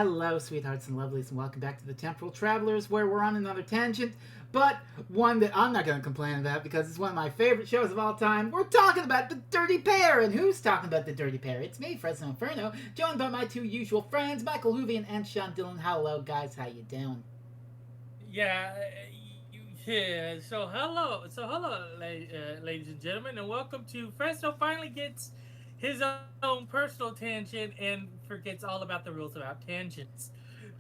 Hello, sweethearts and lovelies, and welcome back to the Temporal Travelers, where we're on another tangent, but one that I'm not going to complain about because it's one of my favorite shows of all time. We're talking about the Dirty Pair, and who's talking about the Dirty Pair? It's me, Fresno Inferno, joined by my two usual friends, Michael Hoovian and Sean Dillon. Hello, guys, how you doing? Yeah, ladies and gentlemen, and welcome to Fresno. Finally gets his own personal tangent and forgets all about the rules about tangents.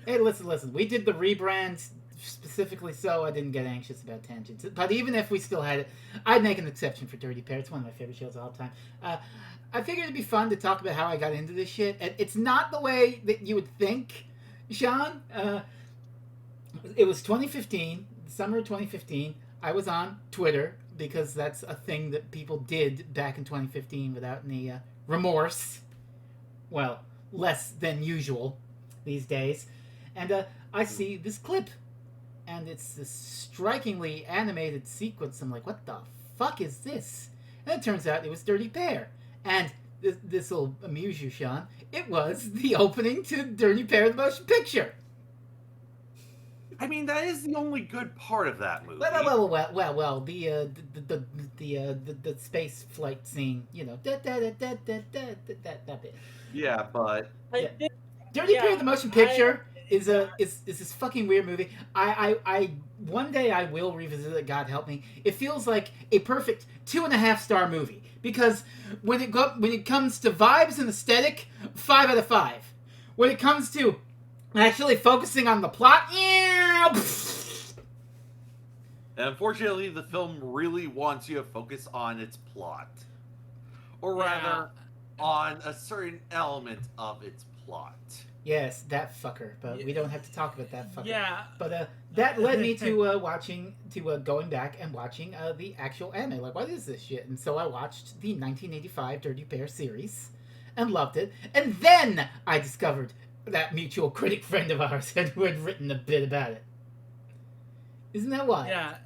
Hey, listen, we did the rebrand specifically so I didn't get anxious about tangents. But even if we still had it, I'd make an exception for Dirty Pair. It's one of my favorite shows of all time. I figured it'd be fun to talk about how I got into this shit. It's not the way that you would think, Sean. It was 2015, the summer of 2015. I was on Twitter because that's a thing that people did back in 2015 without any remorse. Well, less than usual these days. And I see this clip, and it's this strikingly animated sequence. I'm like, what the fuck is this? And it turns out it was Dirty Pair. And this will amuse you, Sean. It was the opening to Dirty Pair, the motion picture. I mean, that is the only good part of that movie. Well. The space flight scene, that bit. Yeah, but Yeah. Dirty Pair, the motion picture, is this fucking weird movie. I one day I will revisit it. God help me. It feels like a perfect 2.5-star movie because when it comes to vibes and aesthetic, 5 out of 5. When it comes to actually focusing on the plot, and unfortunately, the film really wants you to focus on its plot, or rather, on a certain element of its plot. Yes, that fucker. But we don't have to talk about that fucker. Yeah. But that led me to going back and watching the actual anime. Like, what is this shit? And so I watched the 1985 Dirty Pair series and loved it. And then I discovered that mutual critic friend of ours who had written a bit about it. Isn't that why?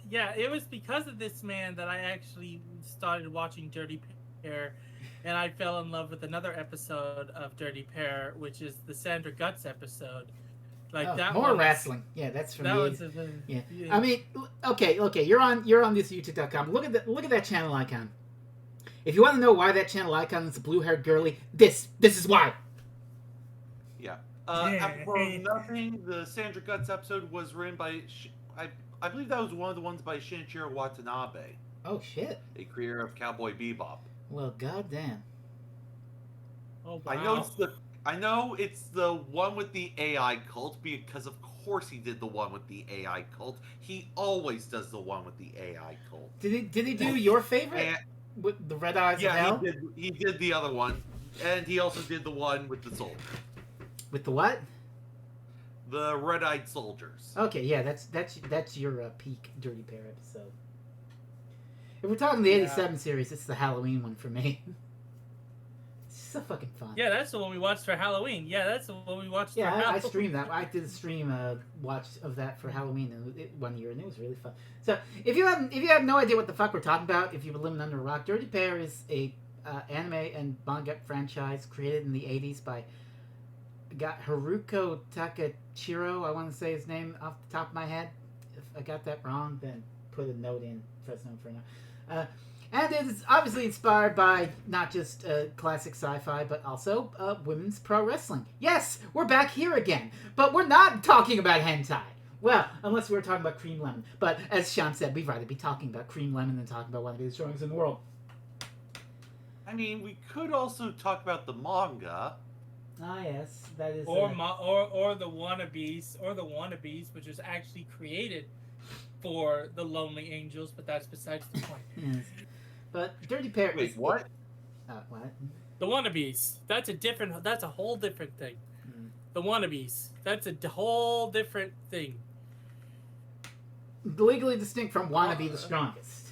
Yeah, it was because of this man that I actually started watching Dirty Pair, and I fell in love with another episode of Dirty Pair, which is the Sandra Guts episode. More wrestling. Yeah, that's from yeah. I mean, okay, you're on this YouTube.com. Look at that channel icon. If you want to know why that channel icon is a blue-haired girly, this is why. Yeah. For nothing, the Sandra Guts episode was written by I believe that was one of the ones by Shinichiro Watanabe. Oh shit! A creator of Cowboy Bebop. Well, goddamn. Oh wow. I know it's the one with the AI cult because of course he did the one with the AI cult. He always does the one with the AI cult. Did he do your favorite with the Red Eyes of Hell? Yeah, he did the other one, and he also did the one with the soldiers. With the what? The Red-Eyed Soldiers. Okay, yeah, that's your peak Dirty Pair episode. If we're talking the '87 series, it's the Halloween one for me. It's so fucking fun. Yeah, that's the one we watched for Halloween. Yeah, that's the one we watched. Yeah, for Halloween. I streamed that. I did a stream watch of that for Halloween one year, and it was really fun. So if you have no idea what the fuck we're talking about, if you've been living under a rock, Dirty Pair is a anime and manga franchise created in the '80s by Haruko Takachiro, I want to say his name off the top of my head. If I got that wrong, then put a note in Fresno Inferno. And it is obviously inspired by not just classic sci-fi, but also women's pro wrestling. Yes, we're back here again, but we're not talking about hentai. Well, unless we were talking about Cream Lemon. But as Sean said, we'd rather be talking about Cream Lemon than talking about one of the strongest in the world. I mean, we could also talk about the manga. Ah, yes, that is. Or the wannabes, which was actually created for the Lonely Angels, but that's besides the point. Yes. But Dirty Pair. Wait, what? What? The wannabes. That's a whole different thing. The wannabes. That's a whole different thing. Legally distinct from wannabe the strongest.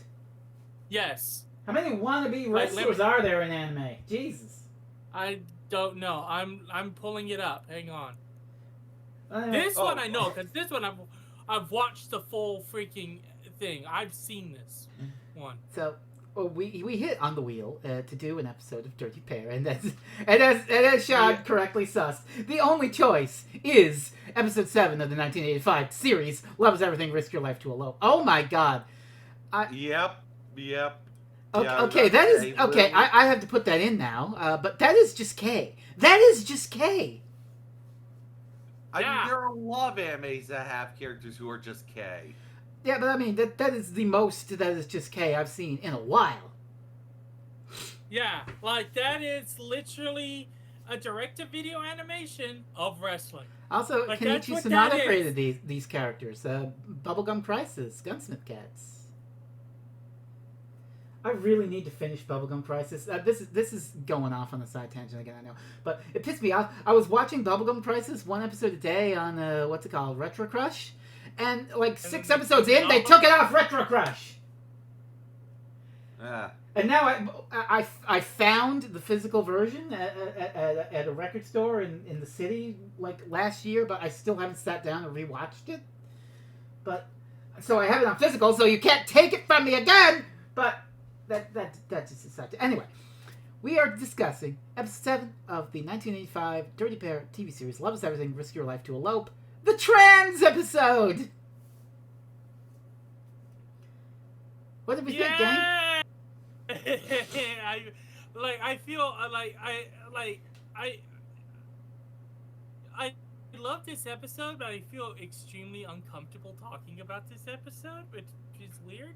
Yes. How many wannabe wrestlers are there in anime? Jesus. I don't know. I'm pulling it up. Hang on. This one I know, because this one I've watched the full freaking thing. I've seen this one. So we hit on the wheel to do an episode of Dirty Pair, and as Sean correctly sussed, the only choice is episode 7 of the 1985 series, Love Is Everything, Risk Your Life to Elope. Oh my god. Yep. Okay, Yeah, okay, that is okay. I have to put that in now, but that is just K. That is just K. I mean, there are a lot of animes that have characters who are just K. Yeah, but I mean that is the most that is just K I've seen in a while. Yeah, like that is literally a direct-to-video animation of wrestling. Also, Like, Kenichi that's what Sonata that is. created these characters. Bubblegum Crisis, Gunsmith Cats. I really need to finish Bubblegum Crisis. This is going off on a side tangent again, I know, but it pissed me off. I was watching Bubblegum Crisis one episode a day on what's it called, Retro Crush, and like 6 episodes in, they took it off Retro Crush. And now I found the physical version at a record store in the city like last year, but I still haven't sat down and rewatched it. But so I have it on physical, so you can't take it from me again. But that's just a subject. Anyway, we are discussing episode 7 of the 1985 Dirty Pair TV series, Love Is Everything, Risk Your Life to Elope, the trans episode. What did we think, gang? I feel I love this episode, but I feel extremely uncomfortable talking about this episode, which is weird.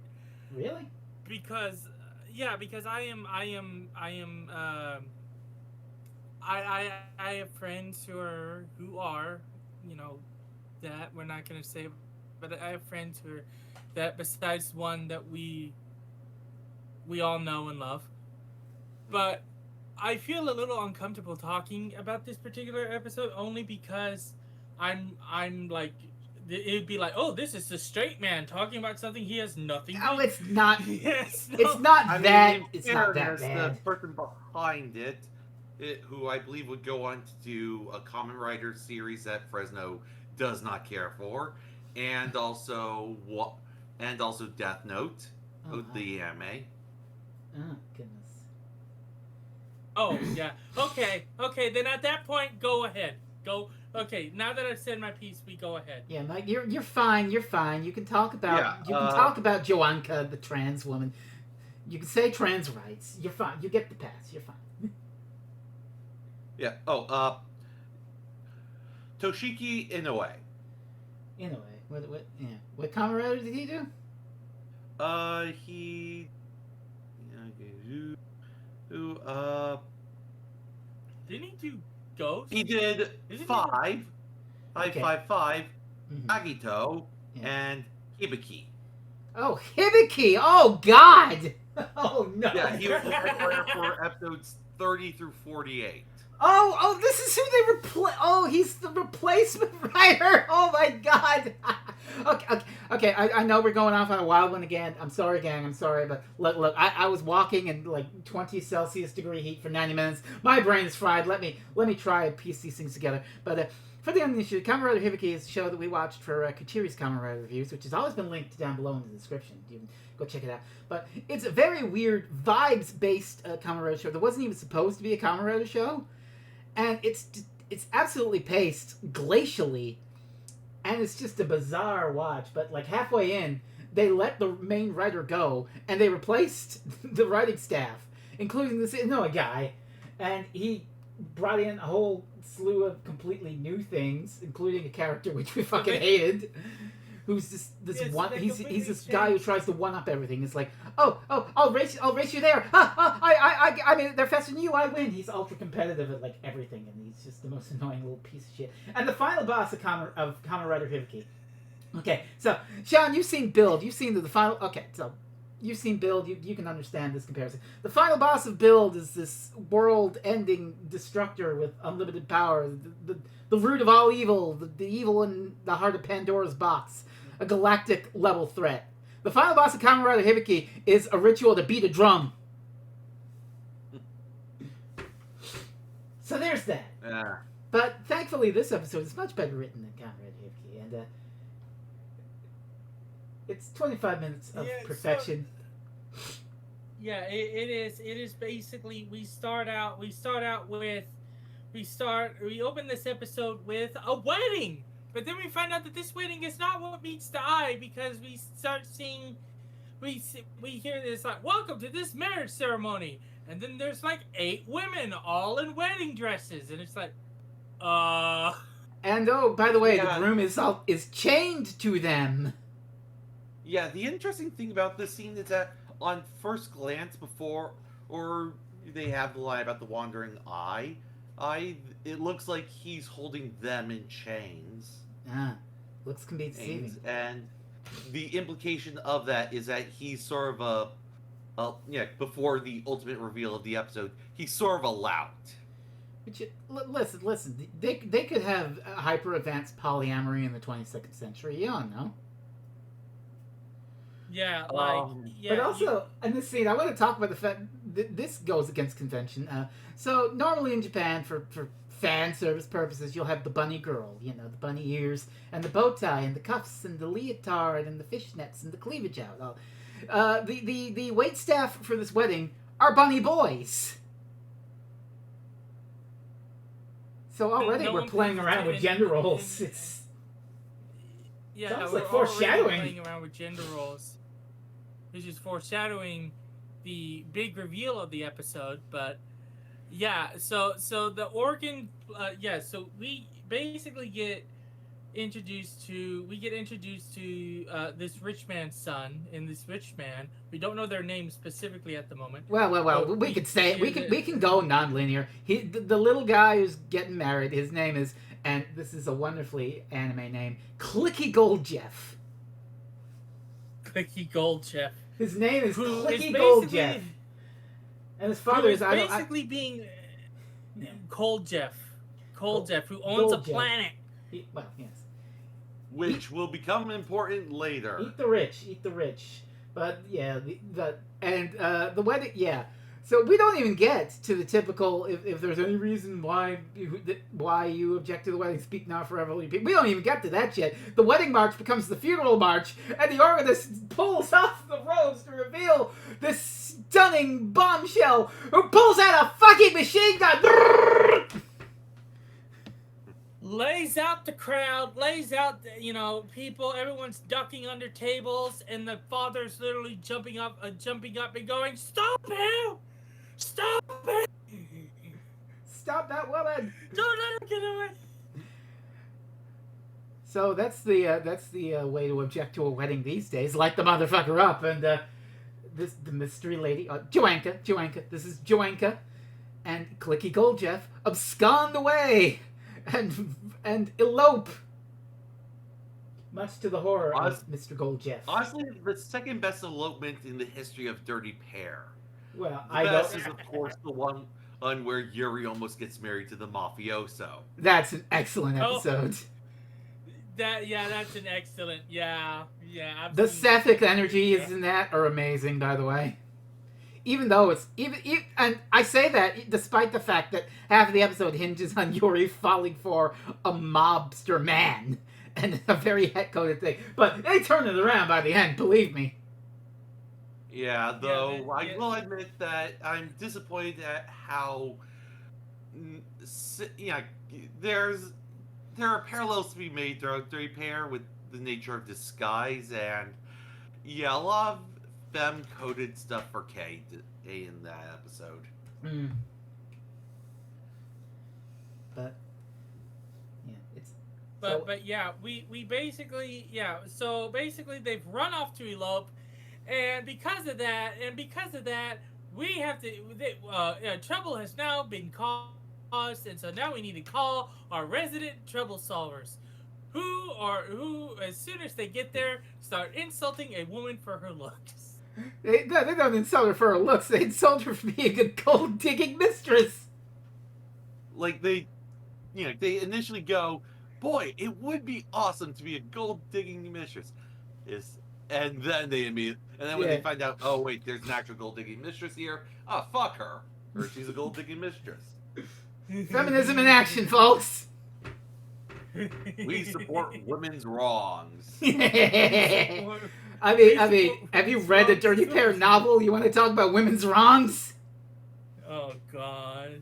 Really? Because I have friends who are that we're not gonna say, but I have friends who are that besides one that we all know and love, but I feel a little uncomfortable talking about this particular episode only because I'm like, it'd be like, oh, this is the straight man talking about something he has nothing. Oh, it's not. Yes, no. It's not I that. mean, It's not that bad. The person behind it, who I believe would go on to do a Kamen Rider series that Fresno does not care for, and also Death Note, the anime. Oh goodness. Oh yeah. Okay. Then at that point, go ahead. Go. Okay. Now that I've said my piece, we go ahead. Yeah, Mike, you're fine. You're fine. You can talk about talk about Joanka, the trans woman. You can say trans rights. You're fine. You get the pass. You're fine. Yeah. Toshiki Inoue. What Kamen Rider did he do? Didn't he do Ghost? He did five, Okay. 555, Mhm. Agito, Yeah. and Hibiki. Oh, Hibiki! Oh God! Oh no! Yeah, he was the writer for episodes 30 through 48. Oh, this is who they replace. Oh, he's the replacement writer. Oh my God. Okay. I know we're going off on a wild one again. I'm sorry, gang. I'm sorry, but look. I was walking in like 20 Celsius degree heat for 90 minutes. My brain is fried. Let me try and piece these things together. But for the uninitiated, Kamen Rider Hibiki is a show that we watched for Kuchiri's Kamen Rider reviews, which has always been linked down below in the description. You can go check it out. But it's a very weird vibes-based Kamen Rider show. There wasn't even supposed to be a Kamen Rider show. And it's absolutely paced glacially, and it's just a bizarre watch. But like halfway in, they let the main writer go, and they replaced the writing staff, including this guy, and he brought in a whole slew of completely new things, including a character which we fucking hated. Who's this one? He's this guy who tries to one up everything. It's like, I'll race you there. I mean, they're faster than you. I win. He's ultra competitive at like everything, and he's just the most annoying little piece of shit. And the final boss of Kamen Rider Hibiki. Okay, so Sean, you've seen Build. You've seen the final. Okay, so you've seen Build. You can understand this comparison. The final boss of Build is this world-ending destructor with unlimited power. The root of all evil. The evil in the heart of Pandora's box. A galactic level threat. The final boss of Kamen Rider Hibiki is a ritual to beat a drum. So there's that. But thankfully, this episode is much better written than Kamen Rider Hibiki, and it's 25 minutes of perfection. Yeah, it is. It is basically we open this episode with a wedding, but then we find out that this wedding is not what meets the eye because we start seeing we hear this like welcome to this marriage ceremony, and then there's like 8 women all in wedding dresses, and it's like, uh, And oh, by the way, the Yeah. groom is chained to them. Yeah, the interesting thing about this scene is that on first glance, before or they have the line about the wandering eye, it looks like he's holding them in chains. Ah, looks can be deceiving. And the implication of that is that he's sort of before the ultimate reveal of the episode, he's sort of a lout. But listen. They could have hyper advanced polyamory in the 22nd century. You don't know. yeah, But also, in this scene, I want to talk about the fact that this goes against convention. So normally in Japan, for fan service purposes, you'll have the bunny girl, the bunny ears, and the bow tie, and the cuffs, and the leotard, and the fishnets, and the cleavage out. The wait staff for this wedding are bunny boys. So already No we're one playing pays around with attention- gender roles. It's yeah, sounds we're like already foreshadowing. playing around with gender roles, which is foreshadowing the big reveal of the episode. But yeah, so the organ, so we basically get introduced to this rich man's son and this rich man. We don't know their names specifically at the moment. Well. But We could say it. We can go non-linear. The little guy who's getting married. His name is, and this is a wonderfully anime name, Clicky Gold Jeff. Clicky Gold Chef, His name is who is Clicky Gold basically Jeff, and his father is basically being Cold Jeff, Jeff, who owns Gold a Jeff. planet. Well, yes. Which will become important later. Eat the rich. But yeah, the wedding. Yeah. So we don't even get to the typical if there's any reason why you object to the wedding, speak now forever. We don't even get to that yet. The wedding march becomes the funeral march, and the organist pulls off the robes to reveal this stunning bombshell who pulls out a fucking machine gun. Lays out the crowd, lays out people. Everyone's ducking under tables, and the father's literally jumping up and going, "Stop him! Stop it! Stop that woman!" Don't let him get away!" So that's the way to object to a wedding these days. Light the motherfucker up, and the mystery lady, Joanka. This is Joanka, and Clicky Gold Jeff abscond away, and elope. Much to the horror of Mr. Gold Jeff. Honestly, the second best elopement in the history of Dirty Pair. Well, The best is, of course, the one where Yuri almost gets married to the mafioso. That's an excellent episode. That's an excellent. Yeah. The sapphic energies in that are amazing, by the way. Even though it's and I say that despite the fact that half of the episode hinges on Yuri falling for a mobster man and a very het-coded thing, but they turn it around by the end, believe me. Yeah, though I will admit that I'm disappointed at how there are parallels to be made throughout Dirty Pair with the nature of disguise, and a lot of femme-coded stuff for Kay in that episode. But yeah, it's we basically so basically they've run off to elope, and because of that we have to trouble has now been caused, and so now we need to call our resident trouble solvers, who as soon as they get there start insulting a woman for her looks. They don't insult her for her looks, they insult her for being a gold-digging mistress. Like they initially go, "Boy, it would be awesome to be a gold-digging mistress." And then when they find out, oh wait, there's an actual gold-digging mistress here. Oh, fuck her. Or she's a gold-digging mistress. Feminism in action, folks. We support women's wrongs. Have you read a Dirty Pair novel? You want to talk about women's wrongs? Oh God.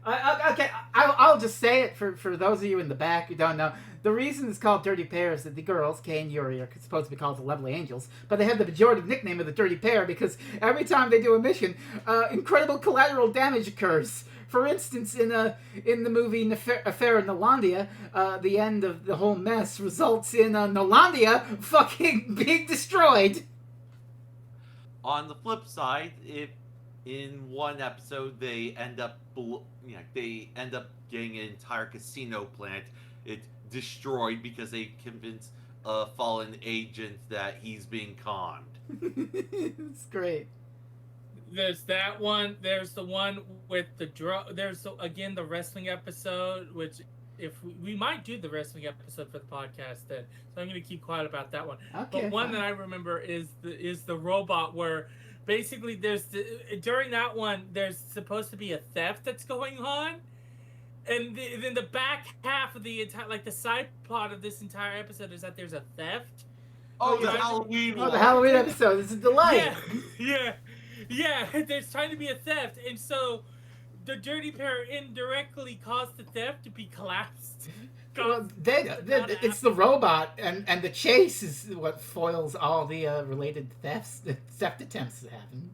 Okay, I'll just say it for those of you in the back who don't know. The reason it's called Dirty Pair is that the girls, Kay and Yuri, are supposed to be called the Lovely Angels, but they have the pejorative nickname of the Dirty Pair because every time they do a mission, incredible collateral damage occurs. For instance, in the movie Affair in Nolandia, the end of the whole mess results in Nolandia fucking being destroyed. On the flip side, if in one episode they end up getting an entire casino plant destroyed because they convince a fallen agent that he's being conned. It's great. There's that one. There's the one with the There's again the wrestling episode, which if we might do the wrestling episode for the podcast then, so I'm going to keep quiet about that one. Okay, but one fine. that I remember is the robot where basically during that one there's supposed to be a theft that's going on. And then the back half of the entire, like the side plot of this entire episode is that there's a theft. Oh, the Halloween one. Oh, the Halloween episode. It's a delight. Yeah. There's trying to be a theft, and so the Dirty Pair indirectly caused the theft to be collapsed. Well, it's the robot, and the chase is what foils all the related theft attempts that happen.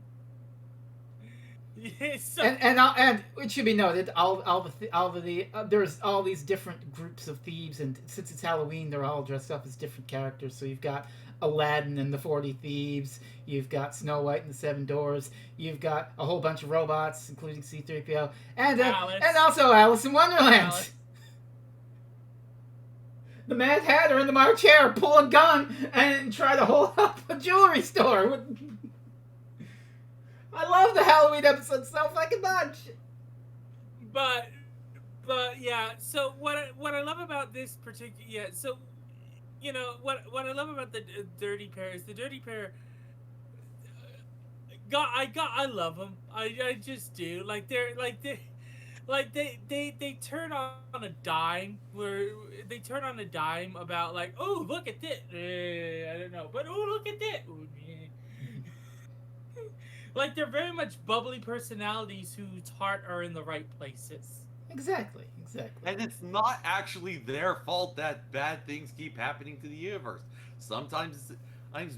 So, And it should be noted, there's all these different groups of thieves, and since it's Halloween, they're all dressed up as different characters. So you've got Aladdin and the 40 Thieves, you've got Snow White and the Seven Dwarfs, you've got a whole bunch of robots, including C-3PO, and also Alice in Wonderland. The Mad Hatter and the March Hare pull a gun and try to hold up a jewelry store. I love the Halloween episode so fucking much. But yeah. So what I love about this particular So you know what I love about the Dirty Pair is the Dirty Pair. I love them. I just do. They turn on a dime about like, oh, look at this. I don't know, but oh, look at this. Like they're very much bubbly personalities whose heart are in the right places. Exactly. And it's not actually their fault that bad things keep happening to the universe. Sometimes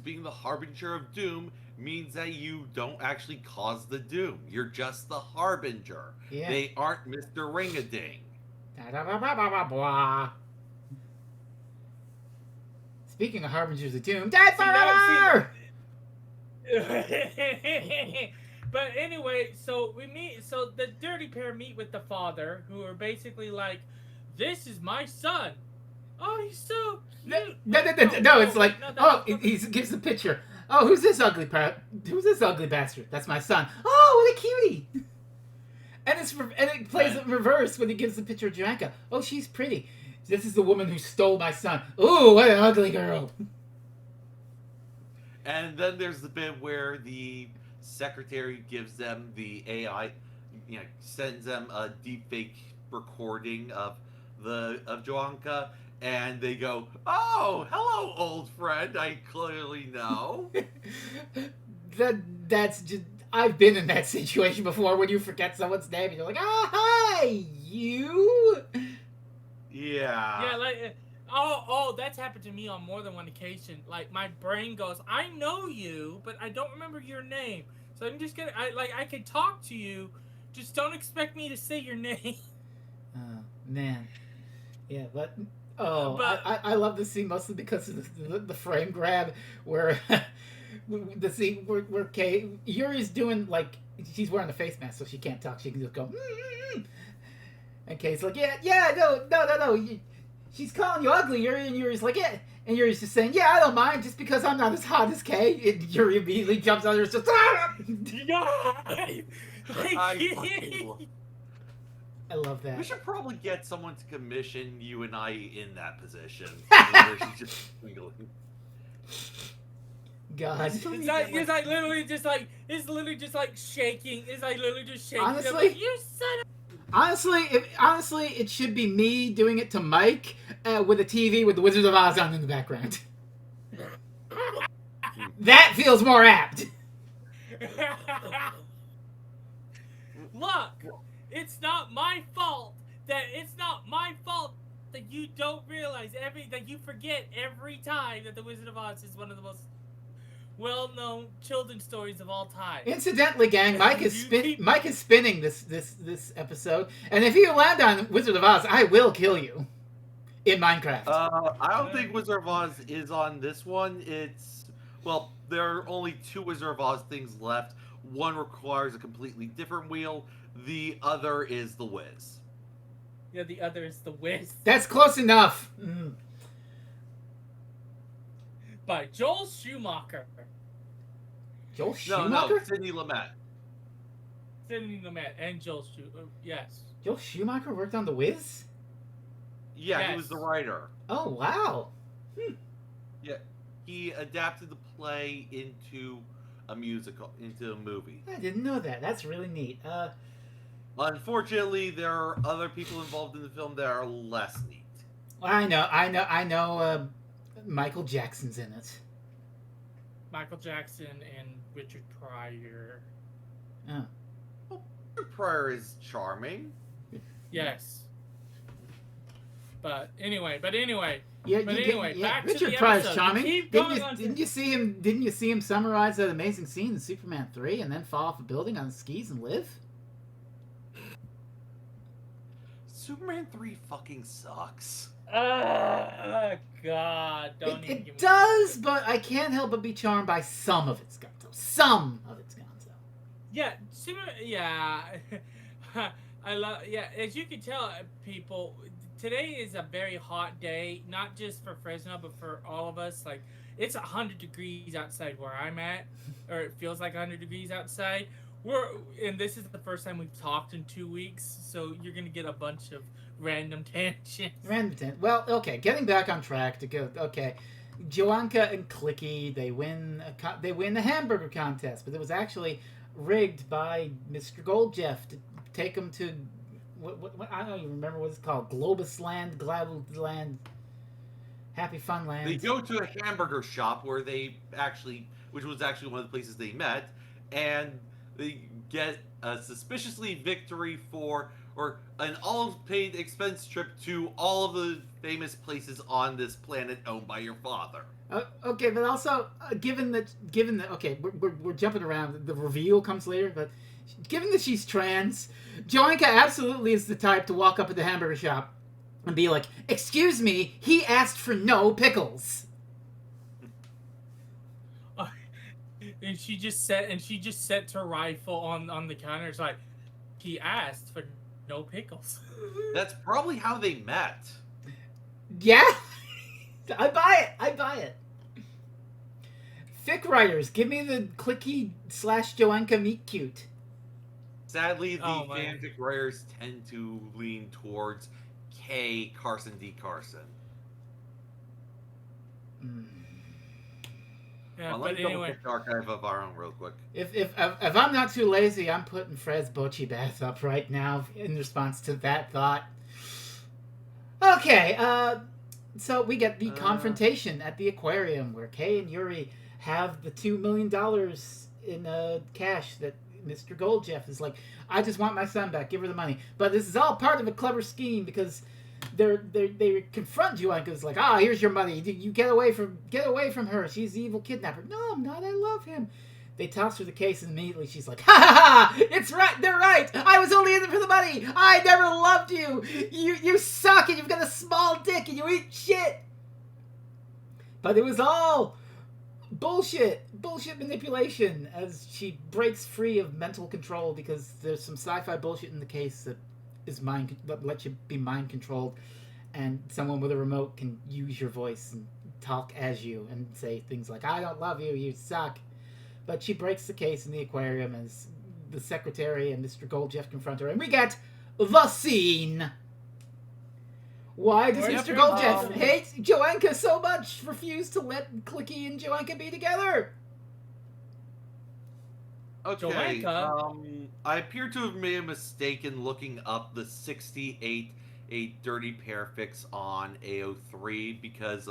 being the harbinger of doom means that you don't actually cause the doom. You're just the harbinger. Yeah. They aren't Mr. Ring-a-Ding. Speaking of harbingers of doom, Dead Forever! But anyway, so the Dirty Pair meet with the father, who are basically like, this is my son. Oh, he's so cute. No, it's like, he gives the picture. Oh, who's this ugly bastard? That's my son. Oh, what a cutie. And it plays in reverse when he gives the picture of Janka. Oh, she's pretty. This is the woman who stole my son. Ooh, what an ugly girl. And then there's the bit where the secretary gives them the AI, sends them a deepfake recording of Joanka, and they go, "Oh, hello, old friend. I clearly know." That's just. I've been in that situation before when you forget someone's name and you're like, "Ah, hi, you." Yeah. Yeah, like. Oh, that's happened to me on more than one occasion. Like, my brain goes, I know you, but I don't remember your name. So I'm just gonna, I can talk to you, just don't expect me to say your name. Oh, man. Yeah, but I love this scene mostly because of the frame grab where the scene where Kay, Yuri's doing, like, she's wearing a face mask so she can't talk. She can just go, mm-hmm. And Kay's like, no. She's calling you ugly, Yuri, and Yuri's like, yeah. And Yuri's just saying, yeah, I don't mind, just because I'm not as hot as Kay. And Yuri immediately jumps on her and just, ah! I love that. We should probably get someone to commission you and I in that position. Where she's just squiggling. God. It's literally just like shaking. It's like literally just shaking. Honestly, like, you son of... Honestly, it should be me doing it to Mike with a TV with the Wizard of Oz on in the background. That feels more apt. Look, it's not my fault that you don't realize that you forget every time that The Wizard of Oz is one of the most well-known children's stories of all time. Incidentally, gang, Mike is spinning this episode, and if you land on Wizard of Oz, I will kill you in Minecraft. I don't think Wizard of Oz is on this one. Well, there are only 2 Wizard of Oz things left. One requires a completely different wheel. The other is The Wiz. Yeah, the other is The Wiz. That's close enough. By Joel Schumacher. Joel Schumacher? No, Sidney Lumet. Sidney Lumet and Joel Schumacher. Yes. Joel Schumacher worked on The Wiz? Yeah, Yes. he was the writer. Oh, wow. Yeah, he adapted the play into a movie. I didn't know that. That's really neat. Unfortunately, there are other people involved in the film that are less neat. I know. Michael Jackson's in it. Michael Jackson and Richard Pryor. Oh. Well, Richard Pryor is charming. Yes. But anyway. Yeah, Back to Richard the Pryor's episode. charming. Keep Didn't going on you see him? Didn't you see him summarize that amazing scene in Superman 3 and then fall off a building on skis and live? Superman 3 fucking sucks. Oh, God. Don't even It does, but I can't help but be charmed by some of its gonzo. Some of its gonzo. Yeah, yeah. I love, yeah, as you can tell, people, today is a very hot day, not just for Fresno, but for all of us. Like, it's 100 degrees outside where I'm at, or it feels like 100 degrees outside. And this is the first time we've talked in 2 weeks, so you're going to get a bunch of random tangents. Well, okay, getting back on track to go. Okay, Joanka and Clicky, they win the hamburger contest, but it was actually rigged by Mr. Goldjeff to take them to what I don't even remember what it's called. Globus Land, Happy Fun Land. They go to a hamburger shop which was actually one of the places they met, and they get a suspiciously victory or an all-paid expense trip to all of the famous places on this planet owned by your father. Okay, but also given that okay, we're jumping around. The reveal comes later, but given that she's trans, Joanka absolutely is the type to walk up at the hamburger shop and be like, "Excuse me, he asked for no pickles." And she just set her rifle on the counter. It's like, he asked for no pickles. That's probably how they met. Yeah, I buy it. Fic writers, give me the Clicky / Joanka meet cute. Sadly, the fanfic writers tend to lean towards K. Carson D. Carson. Yeah, Let but me double anyway. check the archive of our own real quick. If I'm not too lazy, I'm putting Fred's Bochi Bath up right now in response to that thought. Okay, so we get the confrontation at the aquarium where Kay and Yuri have the $2 million in cash that Mr. Goldjeff is like, I just want my son back, give her the money. But this is all part of a clever scheme because they confront you and it's like, here's your money. You get away from her. She's the evil kidnapper. No, I'm not. I love him. They toss her the case and immediately she's like, ha ha ha! It's right. They're right. I was only in it for the money. I never loved you. You suck and you've got a small dick and you eat shit. But it was all bullshit manipulation as she breaks free of mental control because there's some sci-fi bullshit in the case that lets you be mind controlled, and someone with a remote can use your voice and talk as you and say things like, I don't love you, you suck. But she breaks the case in the aquarium as the secretary and Mr. Goldjeff confront her, and we get the scene. Why does Mr. Goldjeff hate Joanka so much? Refuse to let Clicky and Joanka be together? Okay, Joanka? I appear to have made a mistake in looking up the 68 Dirty Pair fix on AO3 because,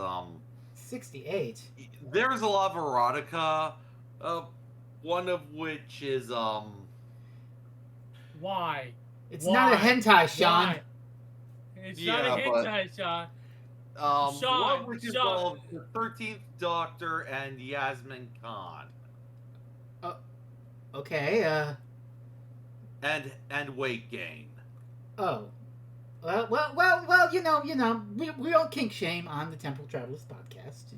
68. There's a lot of erotica, one of which is Why? It's Why? not a hentai, Sean. Why? It's Yeah, not a but- hentai, Sean. one of which Sean. involves the 13th Doctor and Yasmin Khan. Okay, And weight gain. oh. Well, you know, we don't kink shame on the Temporal Travelers podcast.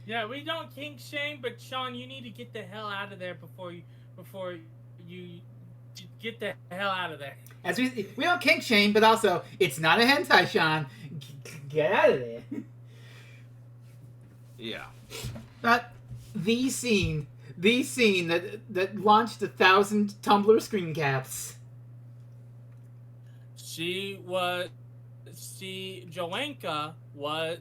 Yeah, we don't kink shame, but Sean, you need to get the hell out of there before you get the hell out of there. As we don't kink shame, but also, it's not a hentai, Sean. Get out of there. Yeah. But the scene that launched 1,000 Tumblr screen caps.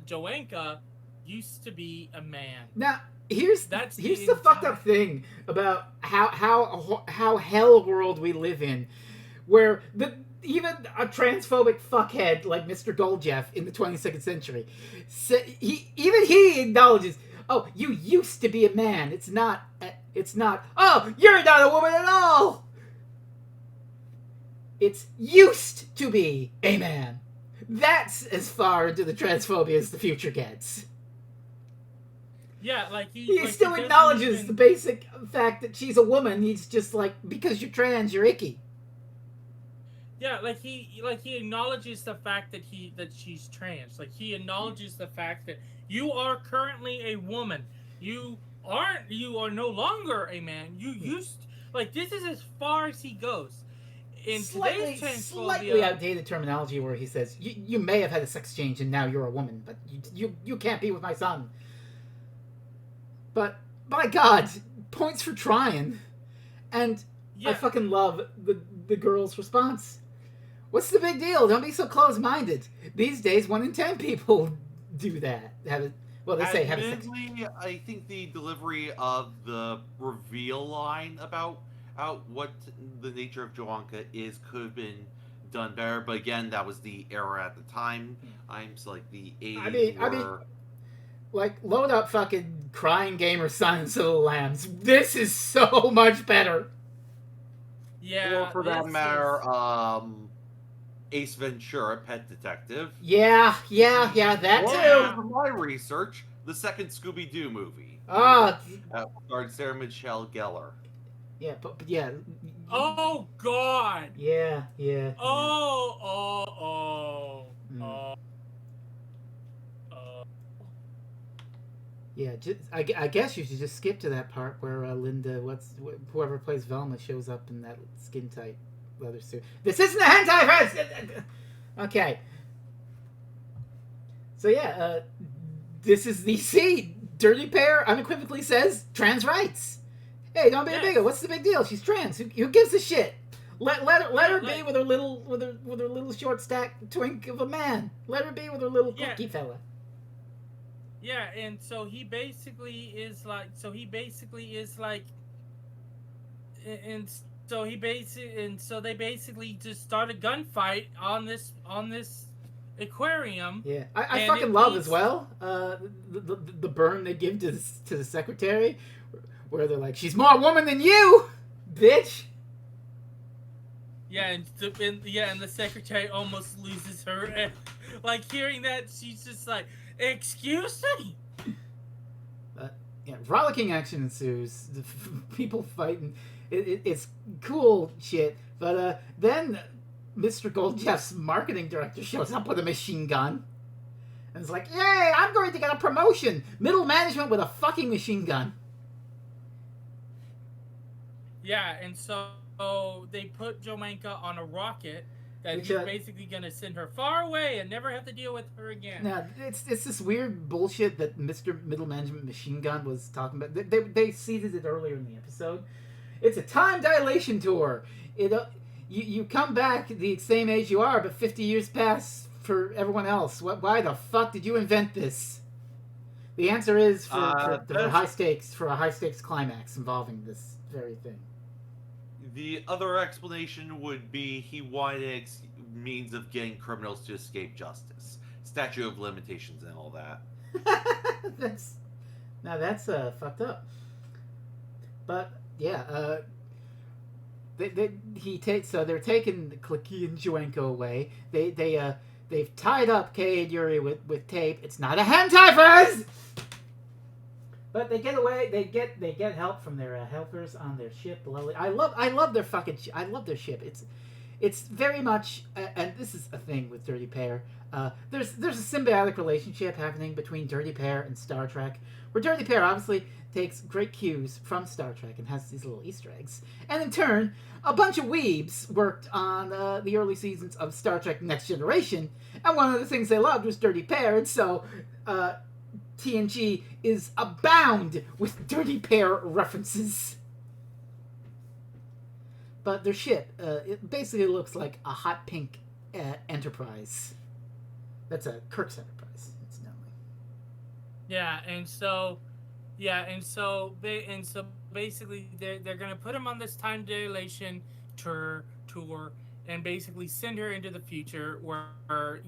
Joanka used to be a man. Now, here's That's the the fucked up thing about how hell world we live in, where even a transphobic fuckhead like Mr. Goldjeff in the 22nd century, he acknowledges, oh, you used to be a man. It's not. Oh, you're not a woman at all. It's used to be a man. That's as far into the transphobia as the future gets. Yeah, like He like, still doesn't acknowledges even- the basic fact that she's a woman. He's just like, because you're trans, you're icky. Yeah, like he acknowledges the fact that she's trans. Like he acknowledges the fact that you are currently a woman. You are no longer a man. You used like this is as far as he goes. In today's transphobia, Slightly outdated terminology where he says, you may have had a sex change and now you're a woman, but you can't be with my son. But, by God, points for trying. And yeah, I fucking love the girl's response. What's the big deal? Don't be so close-minded. These days, 1 in 10 people do that. They say have a sex. Admittedly, I think the delivery of the reveal line about what the nature of Joanka is could have been done better. But again, that was the era at the time. I'm just like the 80s I mean, like, load up fucking Crying Gamer Silence of the Lambs. This is so much better. yeah. or for that this matter, is- Ace Ventura, Pet Detective. Yeah, that Or, too. from my research, the second Scooby-Doo movie. Ah, Starred Sarah Michelle Gellar. yeah, but yeah. Oh God. Yeah. Oh. Mm. Yeah, I guess you should just skip to that part where Linda, whoever plays Velma, shows up in that skin tight leather suit. This isn't a hentai, friends. Okay. So yeah, this is the scene. Dirty Pair unequivocally says trans rights. Hey, don't be a bigot. What's the big deal? She's trans. Who gives a shit? Let her be with her little short stack twink of a man. Let her be with her little cookie fella. Yeah, and so he basically is like, and so they basically just start a gunfight on this aquarium. Yeah, I And fucking it love leads- as well the burn they give to the secretary, where they're like, she's more woman than you, bitch. Yeah, and the secretary almost loses her. Like hearing that, she's just like, "Excuse me." Yeah, rollicking action ensues. People fighting. It's cool shit. But then Mr. Goldjeff's marketing director shows up with a machine gun. And it's like, yay, I'm going to get a promotion. Middle management with a fucking machine gun. Yeah, and so they put Joanka on a rocket that Which, he's basically gonna send her far away and never have to deal with her again. Now, it's this weird bullshit that Mr. Middle Management Machine Gun was talking about. They seeded it earlier in the episode. It's a time dilation tour. You come back the same age you are, but 50 years pass for everyone else. Why the fuck did you invent this? The answer is for a high stakes climax involving this very thing. The other explanation would be he wanted means of getting criminals to escape justice. Statute of limitations and all that. that's fucked up. But yeah, so they're taking Clicky and Juenko away. They've tied up Kay and Yuri with tape. It's not a hentai fuzz! But they get away. They get help from their helpers on their ship. I love their fucking. I love their ship. It's very much, and this is a thing with Dirty Pair. There's a symbiotic relationship happening between Dirty Pair and Star Trek, where Dirty Pair obviously takes great cues from Star Trek and has these little Easter eggs. And in turn, a bunch of weebs worked on the early seasons of Star Trek Next Generation, and one of the things they loved was Dirty Pair, and so TNG is abound with Dirty Pair references. But their ship, it basically looks like a hot pink Enterprise. That's a Kirk's Enterprise, incidentally. Basically they're gonna put him on this time dilation tour, and basically send her into the future where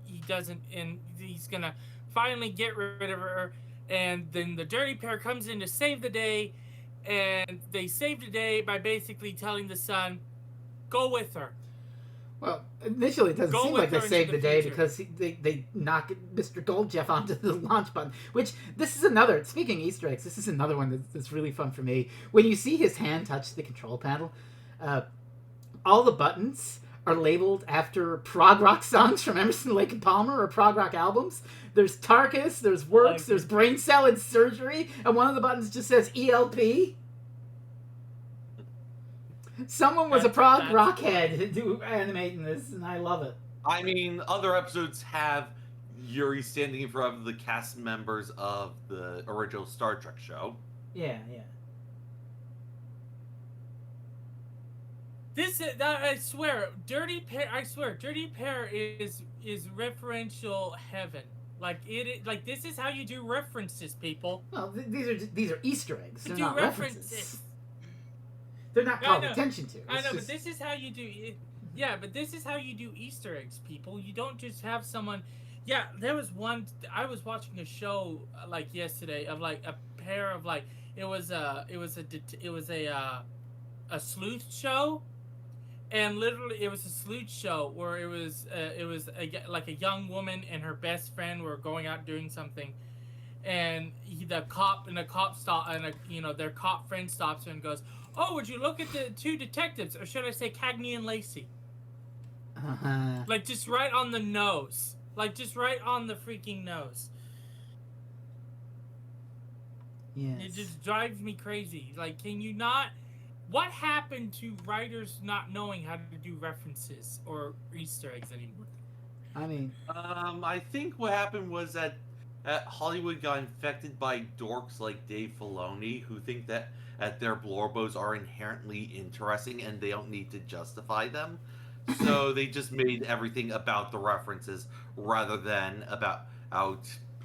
he doesn't, and he's gonna finally get rid of her, and then the Dirty Pair comes in to save the day. And they saved the day by basically telling the son, go with her. Well, initially it doesn't seem like they saved the day because they knock Mr. Goldjeff onto the launch button. Which, this is another, speaking Easter eggs, this is another one that's really fun for me. When you see his hand touch the control panel, all the buttons are labeled after prog rock songs from Emerson, Lake and Palmer or prog rock albums. There's Tarkus, there's Works, there's Brain Cell and Surgery, and one of the buttons just says ELP. Someone was a prog rock head animating this, and I love it. I mean, other episodes have Yuri standing in front of the cast members of the original Star Trek show. Yeah. I swear, Dirty Pair is referential heaven. Like this is how you do references, people. Well, these are Easter eggs. They're not references. They're not called attention to. I know, but this is how you do. Yeah, but this is how you do Easter eggs, people. You don't just have someone. Yeah, there was one. I was watching a show like yesterday of like a pair of like it was a sleuth show. And literally, it was a sleuth show where it was like a young woman and her best friend were going out doing something, and their cop friend stops her and goes, "Oh, would you look at the two detectives, or should I say Cagney and Lacey?" Like just right on the nose, like just right on the freaking nose. Yes. It just drives me crazy. Like, can you not? What happened to writers not knowing how to do references or Easter eggs anymore? I mean, I think what happened was that Hollywood got infected by dorks like Dave Filoni, who think that their blorbos are inherently interesting and they don't need to justify them. So they just made everything about the references rather than about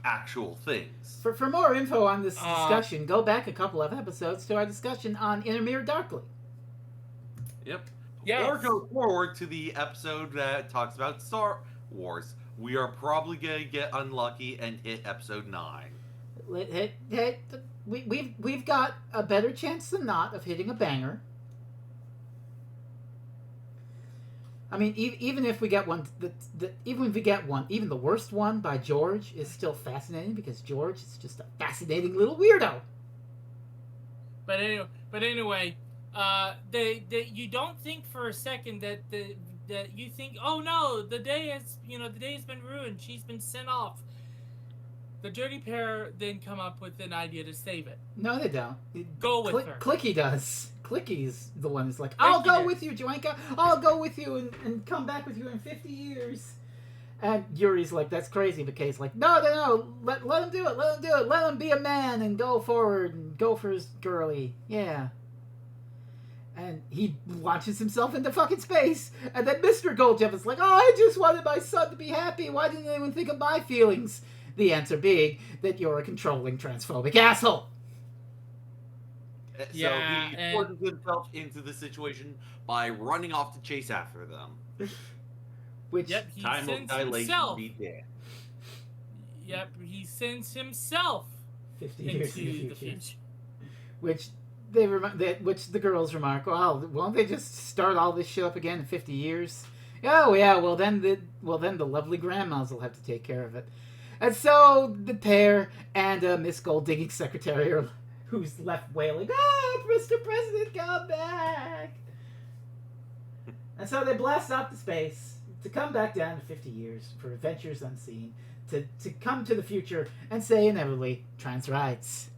actual things. For more info on this discussion, go back a couple of episodes to our discussion on Intermere Darkly. Yep. Yes. Or go forward to the episode that talks about Star Wars. We are probably going to get unlucky and hit episode 9. We've got a better chance than not of hitting a banger. I mean, even if we get one, even the worst one by George is still fascinating because George is just a fascinating little weirdo. But anyway, you don't think for a second that you think, oh no, the day has been ruined. She's been sent off. The Dirty Pair then come up with an idea to save it. No, they don't. Go with her. Clicky does. Clicky's the one who's like, I'll go with you, Joanka. I'll go with you and come back with you in 50 years. And Yuri's like, that's crazy. But Kay's like, no. Let him do it. Let him be a man and go forward and go for his girly. Yeah. And he launches himself into fucking space. And then Mr. Goldjeff is like, I just wanted my son to be happy. Why didn't anyone think of my feelings? The answer being that you're a controlling transphobic asshole. So he forces himself into the situation by running off to chase after them. Which he time of sends dilation himself. be dead. Yep, he sends himself 50 years in into the the future. future. Which which the girls remark, well, won't they just start all this shit up again in 50 years? Oh yeah, well then the lovely grandmas will have to take care of it. And so the pair and Miss Gold Digging Secretary are, who's left wailing, "Oh, Mr. President, come back!" And so they blast off to space to come back down to 50 years for adventures unseen, to come to the future and say inevitably, trans rights.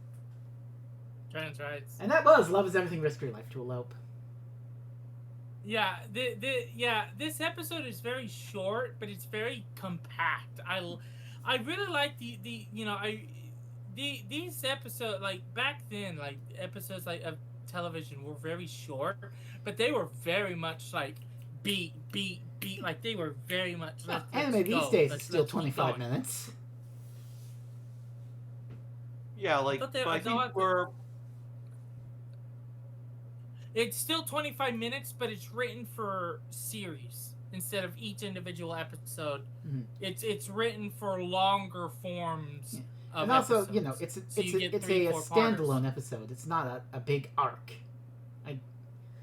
Trans rights. And that was Love Is Everything, Risk Your Life to Elope. Yeah, this episode is very short, but it's very compact. I really like these episodes, like back then, like episodes like of television were very short, but they were very much like beat, like they were very much. Anime these days is still 25 minutes. Yeah, like I think we're. It's still 25 minutes, but it's written for series instead of each individual episode. Mm-hmm. It's written for longer forms. Yeah. Of and also, episodes. You know, it's So a four standalone parters. episode. It's not a big arc.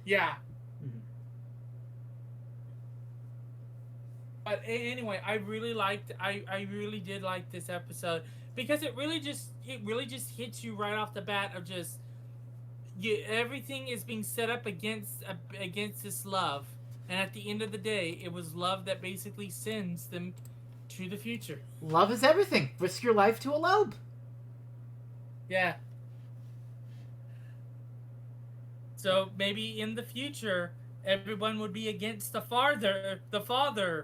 Yeah. Mm-hmm. But anyway, I really did like this episode because it really just hits you right off the bat of just everything is being set up against this love, and at the end of the day, it was love that basically sends them to the future. Love is everything. Risk your life to Elope. Yeah. So maybe in the future, everyone would be against the father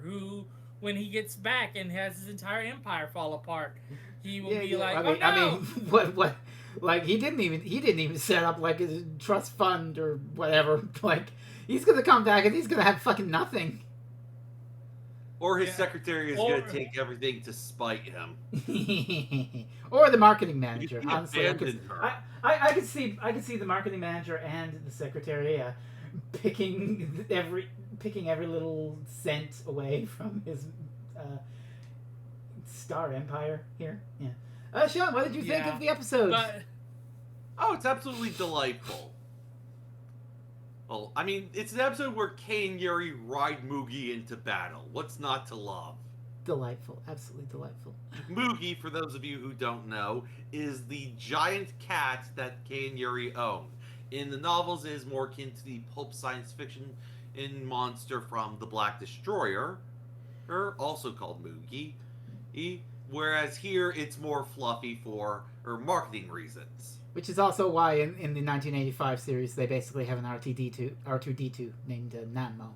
who, when he gets back and has his entire empire fall apart, he will be like, I mean, what? Like he didn't even set up like a trust fund or whatever. Like he's gonna come back and he's gonna have fucking nothing. Or his secretary is going to take everything to spite him. Or the marketing manager. Honestly, I could see the marketing manager and the secretary picking every little cent away from his star empire here. Yeah. Sean, what did you think of the episode? It's absolutely delightful. Well, I mean, it's an episode where Kay and Yuri ride Moogie into battle. What's not to love? Delightful. Absolutely delightful. Moogie, for those of you who don't know, is the giant cat that Kay and Yuri own. In the novels, it is more akin to the pulp science fiction monster from The Black Destroyer, or also called Moogie. Whereas here, it's more fluffy for marketing reasons. Which is also why in the 1985 series they basically have an R2D2 named Nanmo.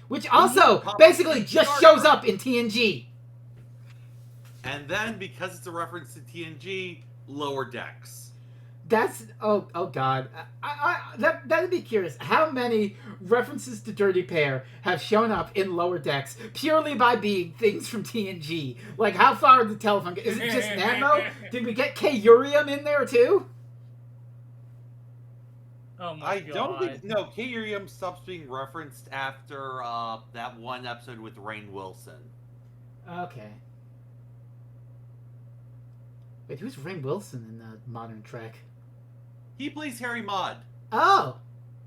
Which also basically just shows up in TNG. And then, because it's a reference to TNG, Lower Decks. That's oh god. That'd be curious. How many references to Dirty Pair have shown up in Lower Decks purely by being things from TNG? Like how far the telephone? Is it just Nanmo? Did we get K-Urium in there too? Oh my I god! don't think no. K-Urium stops being referenced after that one episode with Rainn Wilson. Okay. Wait, who's Rainn Wilson in the modern Trek? He plays Harry Mudd. Oh,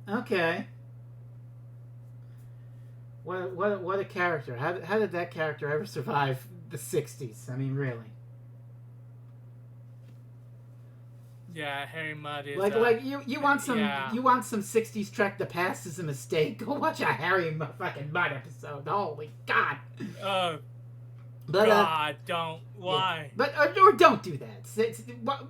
okay. What a character! How did that character ever survive the '60s? I mean, really. Yeah, Harry Mudd is like you want some '60s Trek. The past is a mistake. Go watch a Harry fucking Mudd episode. Holy God! But, God, don't. Why? Yeah. But or don't do that.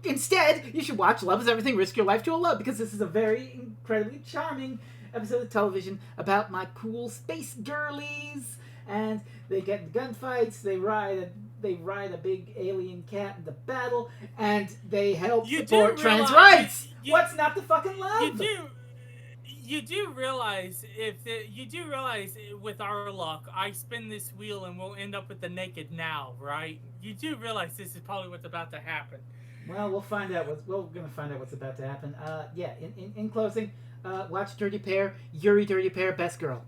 Instead, you should watch Love Is Everything, Risk Your Life to Elope, because this is a very incredibly charming episode of television about my cool space girlies, and they get in gunfights. They ride a big alien cat into battle, and they help support trans rights. What's not to fucking love? You do realize with our luck, I spin this wheel and we'll end up with the naked now, right? You do realize this is probably what's about to happen. Well, we're gonna find out what's about to happen. In closing, watch Dirty Pair, Yuri Dirty Pair, best girl.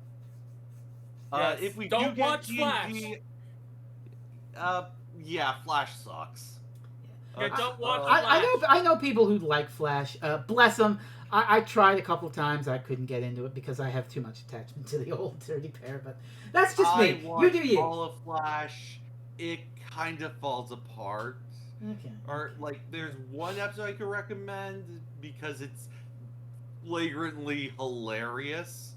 Yes. If we don't do watch get TNG, yeah, Flash sucks. Yeah, don't watch I know people who like Flash. Bless them. I tried a couple times. I couldn't get into it because I have too much attachment to the old Dirty Pair. But that's just I me. You watched do you. all of Flash. It kind of falls apart. Okay. Or like, there's one episode I could recommend because it's flagrantly hilarious,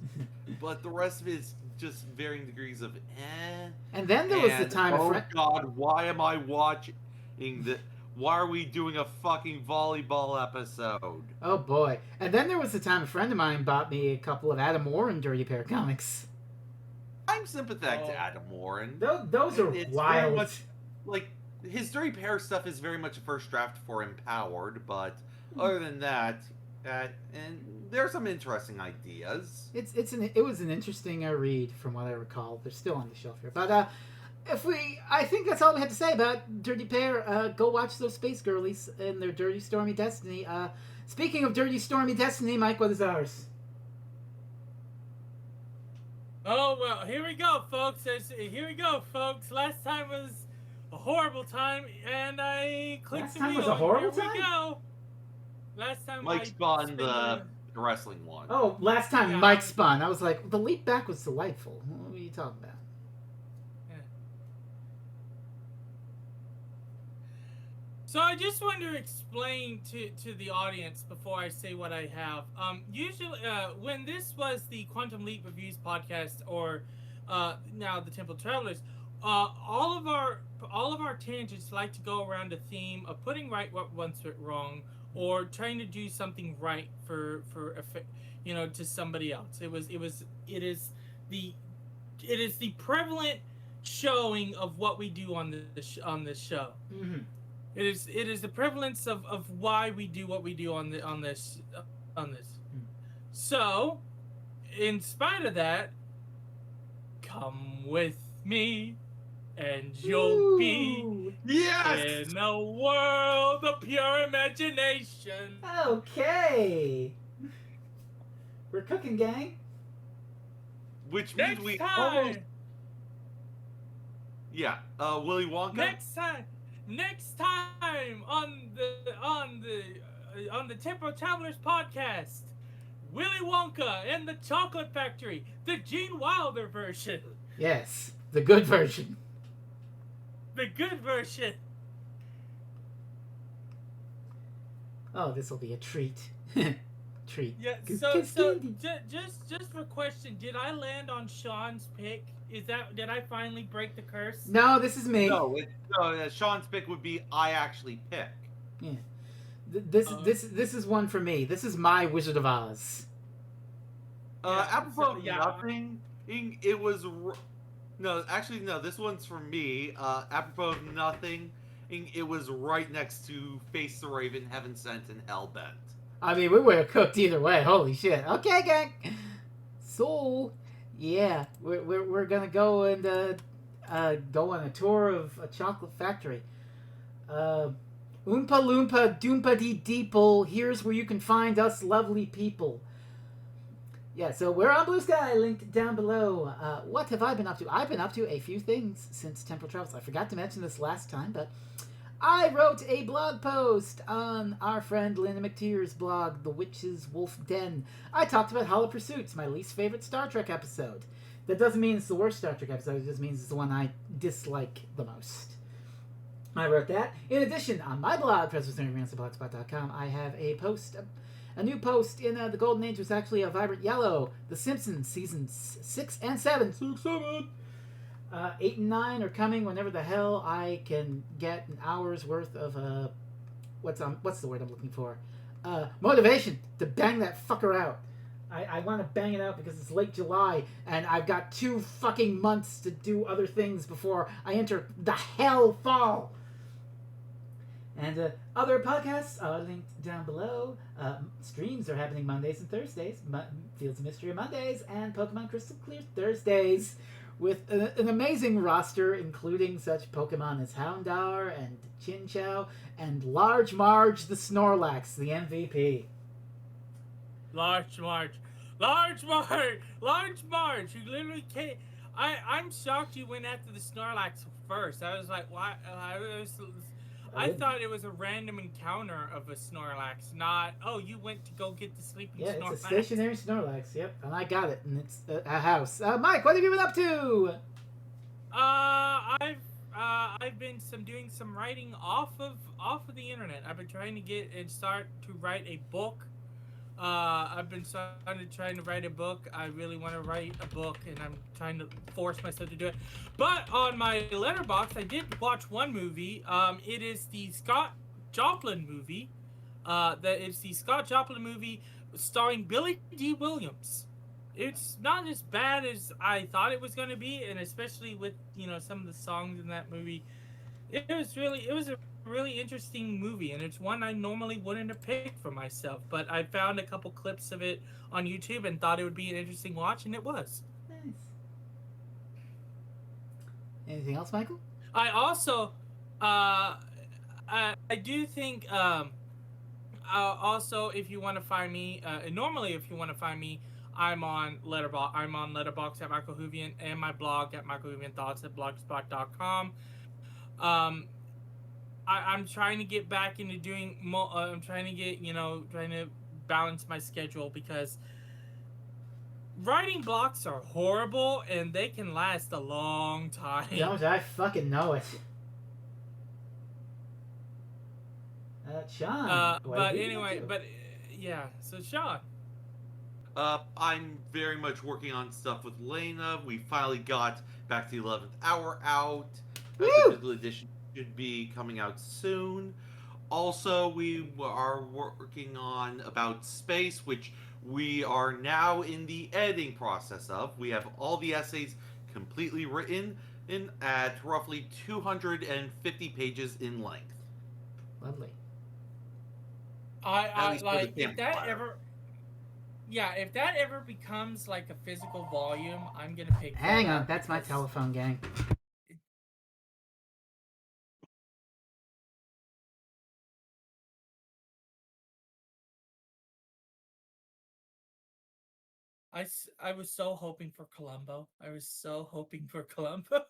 but the rest of it is just varying degrees of eh. And then there was the And, time. oh God, why am I watching the? Why are we doing a fucking volleyball episode? Oh boy! And then there was the time a friend of mine bought me a couple of Adam Warren Dirty Pair comics. I'm sympathetic to Adam Warren. Those are It's wild. very much like his Dirty Pair stuff is very much a first draft for Empowered, but other than that, and there are some interesting ideas. It was an interesting read from what I recall. They're still on the shelf here, but I think that's all we had to say about Dirty Pair. Go watch those Space Girlies and their Dirty Stormy Destiny. Speaking of Dirty Stormy Destiny, Mike, what is ours? Oh, well, here we go, folks. Here we go, folks. Last time was a horrible time, and I clicked Last the time wheel. was a horrible Here time? we go. Last time Mike I spun spun the wrestling one. Oh, last time Yeah, Mike spun. I was like, the leap back was delightful. What are you talking about? So I just want to explain to the audience before I say what I have. Usually, when this was the Quantum Leap Reviews podcast, or now the Temporal Travelers, all of our tangents like to go around a theme of putting right what once went wrong, or trying to do something right for to somebody else. It is the prevalent showing of what we do on this show. Mm-hmm. It is the prevalence of why we do what we do on this. So, in spite of that, come with me, and you'll be Yes! in a world of pure imagination. Okay. We're cooking, gang. Which means Next we time. almost... Yeah, Willy Wonka. Next time on the Temporal Travelers podcast, Willy Wonka and the Chocolate Factory, the Gene Wilder version. Yes, the good version. The good version. Oh, this will be a treat. Treat. Yeah. So just for question, did I land on Sean's pick? Did I finally break the curse? No, this is me. No, Sean's pick would be I actually pick. Yeah. This is one for me. This is my Wizard of Oz. Apropos of nothing, it was... No, actually, no, this one's for me. Apropos of nothing, it was right next to Face the Raven, Heaven Sent, and Hellbent. I mean, we would have cooked either way. Holy shit. Okay, gang. So, yeah, we're gonna go and go on a tour of a chocolate factory. Oompa Loompa Doompa Dee Deeple. Here's where you can find us lovely people. Yeah, so we're on Bluesky, linked down below. What have I been up to? I've been up to a few things since Temporal Travelers. I forgot to mention this last time, but I wrote a blog post on our friend Linda McTeer's blog, The Witch's Wolf Den. I talked about Hollow Pursuits, my least favorite Star Trek episode. That doesn't mean it's the worst Star Trek episode, it just means it's the one I dislike the most. I wrote that. In addition, on my blog, PressWithNerdRantsBlogspot.com, I have a new post in the Golden Age was actually a Vibrant Yellow. The Simpsons, seasons 6 and 7. 6, 7. 8 and 9 are coming whenever the hell I can get an hour's worth of what's the word I'm looking for? Motivation to bang that fucker out. I want to bang it out because it's late July and I've got 2 fucking months to do other things before I enter the hell fall. And other podcasts are linked down below. Streams are happening Mondays and Thursdays. Fields of Mystery Mondays and Pokemon Crystal Clear Thursdays. With an amazing roster, including such Pokemon as Houndour and Chinchou and Large Marge the Snorlax, the MVP. Large Marge, you literally can't. I'm shocked you went after the Snorlax first. I was like, why? I thought it was a random encounter of a Snorlax, not, oh, you went to go get the sleeping Yeah, Snorlax. it's a stationary Snorlax. Yep, and I got it, and it's a house. Mike, what have you been up to? I've been doing some writing off of the internet. I've been trying to get and start to write a book. I've been trying to write a book. I really want to write a book, and I'm trying to force myself to do it. But on my letterbox, I did watch one movie. It is the Scott Joplin movie. It's the Scott Joplin movie starring Billy D. Williams. It's not as bad as I thought it was going to be, and especially with some of the songs in that movie, it was a really interesting movie, and it's one I normally wouldn't have picked for myself, but I found a couple clips of it on YouTube and thought it would be an interesting watch, and it was. Nice. Anything else, Michael? I also, I do think, also, if you want to find me, normally if you want to find me, I'm on Letterboxd at Michael Hoovian, and my blog at michaelhoovianthoughts at blogspot.com. I'm trying to get back into doing more. I'm trying to get, trying to balance my schedule, because writing blocks are horrible and they can last a long time. Don't I fucking know it. Sean. But anyway, yeah. So Sean. I'm very much working on stuff with Lena. We finally got Back to the 11th Hour out. The physical edition should be coming out soon. Also, we are working on About Space, which we are now in the editing process of. We have all the essays completely written at roughly 250 pages in length. Lovely. I like, if that ever... Yeah, if that ever becomes like a physical volume, I'm gonna pick. Hang on, that's my telephone, gang. I was so hoping for Columbo. I was so hoping for Columbo.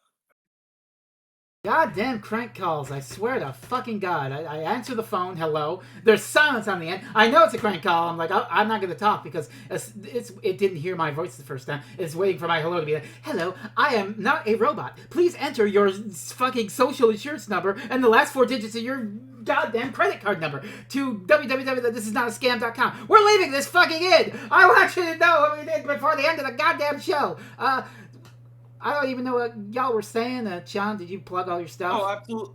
Goddamn crank calls, I swear to fucking God. I answer the phone, hello. There's silence on the end. I know it's a crank call. I'm like, I'm not going to talk because it didn't hear my voice the first time. It's waiting for my hello to be like, hello, I am not a robot. Please enter your fucking social insurance number and the last 4 digits of your goddamn credit card number to www.thisisnotascam.com. We're leaving this fucking in. I want you to know what we did before the end of the goddamn show. I don't even know what y'all were saying. Sean, did you plug all your stuff? Oh, absolutely.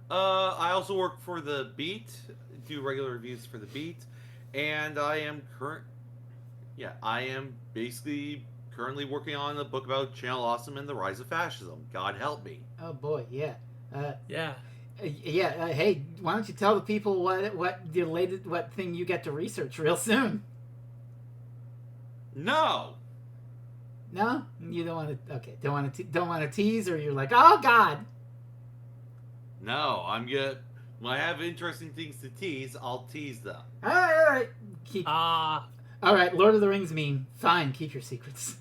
I also work for The Beat, do regular reviews for The Beat, and I am basically currently working on a book about Channel Awesome and the rise of fascism. God help me. Oh boy, yeah. Yeah. Hey, why don't you tell the people what thing you get to research real soon? No. No, you don't want to. Okay, don't want to tease, or you're like, oh God. No, I'm good. When I have interesting things to tease, I'll tease them. All right. All right, Lord of the Rings meme. Fine, keep your secrets.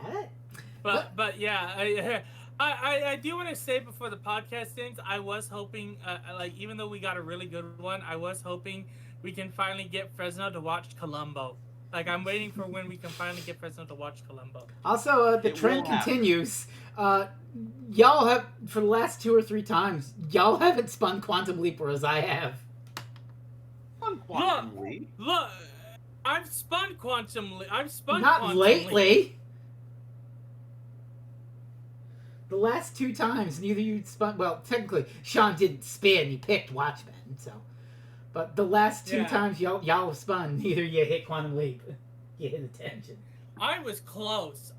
All right. But yeah, I do want to say before the podcast ends, I was hoping, even though we got a really good one, I was hoping we can finally get Fresno to watch Columbo. Like, I'm waiting for when we can finally get Fresno to watch Columbo. Also, the trend continues. Y'all have, for the last 2 or 3 times, y'all haven't spun Quantum Leap, whereas I have. Quantum Leap? Look, I've spun Quantum Leap. Not Quantum lately. Leap. The last 2 times, neither you spun... Well, technically, Sean didn't spin. He picked Watchmen, so... But the last 2 times y'all have spun, neither you hit Quantum Leap. You hit Attention. I was close.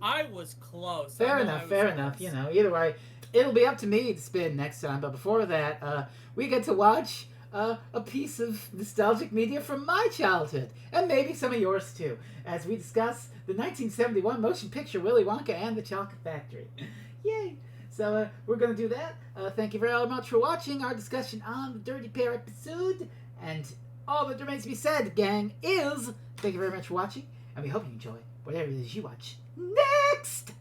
Fair enough. You know, either way, it'll be up to me to spin next time. But before that, we get to watch a piece of nostalgic media from my childhood. And maybe some of yours, too. As we discuss the 1971 motion picture Willy Wonka and the Chocolate Factory. Yay! So, we're going to do that. Thank you very much for watching our discussion on the Dirty Pair episode. And all that remains to be said, gang, is thank you very much for watching, and we hope you enjoy whatever it is you watch next!